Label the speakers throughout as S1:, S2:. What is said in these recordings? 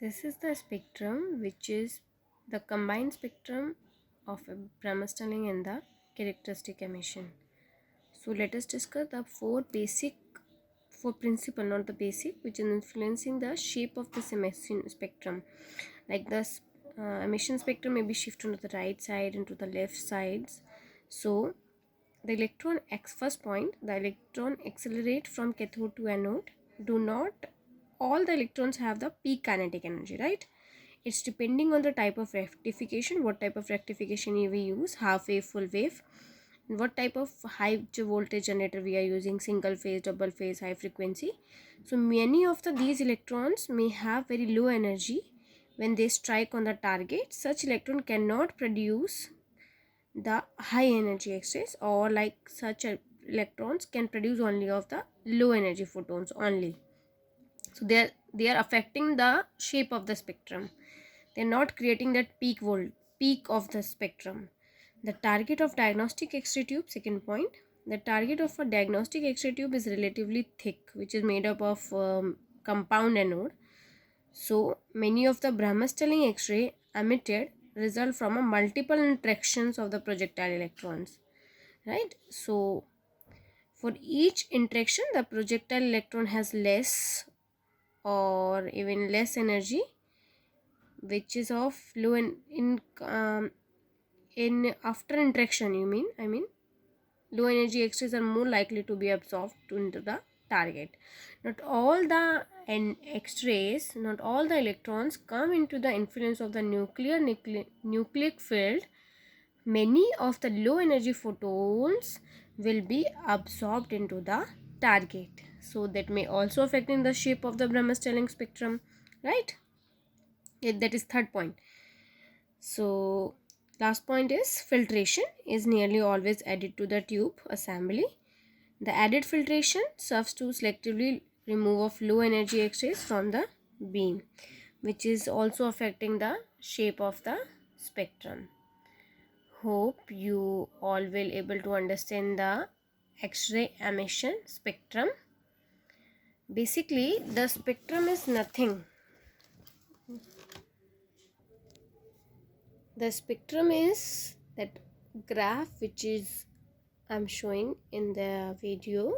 S1: This is the spectrum, which is the combined spectrum of a Brahmastering and the characteristic emission. So let us discuss the four principle, not the basic, which is influencing the shape of this emission spectrum. Like this emission spectrum may be shifted to the right side and to the left sides. So the first point, the electron accelerate from cathode to anode. Do not all the electrons have the peak kinetic energy, right? It's depending on the type of rectification, what type of rectification we use, half wave, full wave, and what type of high voltage generator we are using, single phase, double phase, high frequency. So many of these electrons may have very low energy. When they strike on the target, such electron cannot produce the high energy X-rays, or like such electrons can produce only of the low energy photons only. So they are affecting the shape of the spectrum. They're not creating that peak of the spectrum. The target of diagnostic X-ray tube, second point, the target of a diagnostic X-ray tube is relatively thick, which is made up of compound anode. So many of the Brahmastering X-ray emitted result from a multiple interactions of the projectile electrons, right? So for each interaction, the projectile electron has less or even less energy, which is of low in after interaction. I mean low energy X-rays are more likely to be absorbed into the target. Not all the X-rays, not all the electrons come into the influence of the nucleic field. Many of the low energy photons will be absorbed into the target. So that may also affect in the shape of the Brahmastering spectrum, right? That is third point. So last point is filtration is nearly always added to the tube assembly. The added filtration serves to selectively remove of low energy X-rays from the beam, which is also affecting the shape of the spectrum. Hope you all will able to understand the X-ray emission spectrum. Basically, the spectrum is nothing. The spectrum is that graph which is I'm showing in the video,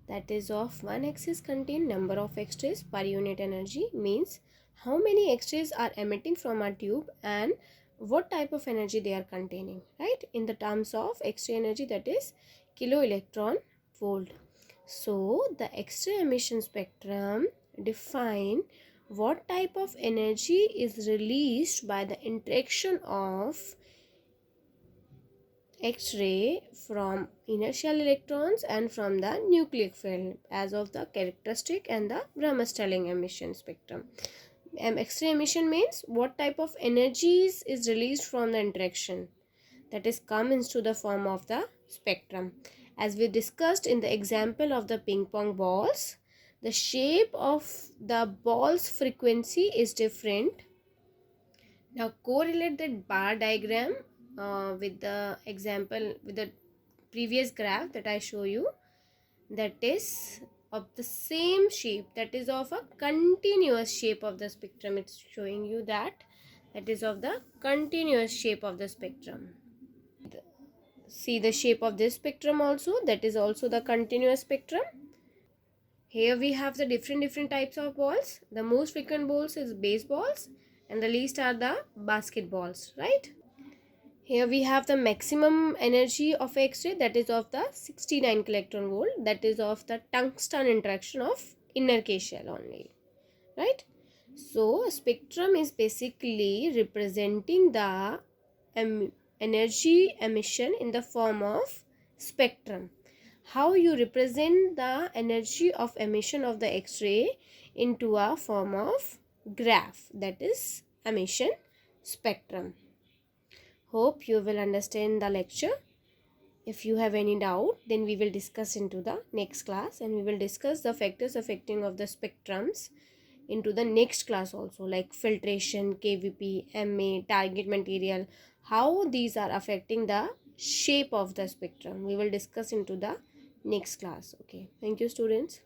S1: that is of one axis contain number of X-rays per unit energy, means how many X-rays are emitting from a tube and what type of energy they are containing, right? In the terms of X-ray energy, that is kilo electron volt. So the X-ray emission spectrum define what type of energy is released by the interaction of X-ray from inertial electrons and from the nucleic field as of the characteristic and the Brahmastering emission spectrum. X-ray emission means what type of energies is released from the interaction, that is come into the form of the spectrum. As we discussed in the example of the ping pong balls, the shape of the ball's frequency is different. Now correlate that bar diagram with the example, with the previous graph that I show you, that is of the same shape, that is of a continuous shape of the spectrum. It's showing you that is of the continuous shape of the spectrum. See the shape of this spectrum also, that is also the continuous spectrum. Here we have the different types of balls. The most frequent balls is baseballs and the least are the basketballs, right? Here we have the maximum energy of X-ray, that is of the 69 electron volt, that is of the tungsten interaction of inner K shell only, right? So spectrum is basically representing the energy emission in the form of spectrum. How you represent the energy of emission of the X-ray into a form of graph, that is emission spectrum. Hope you will understand the lecture. If you have any doubt, then we will discuss into the next class, and we will discuss the factors affecting of the spectrums into the next class also, like filtration, KVP, MA, target material, how these are affecting the shape of the spectrum. We will discuss into the next class. Okay, thank you students.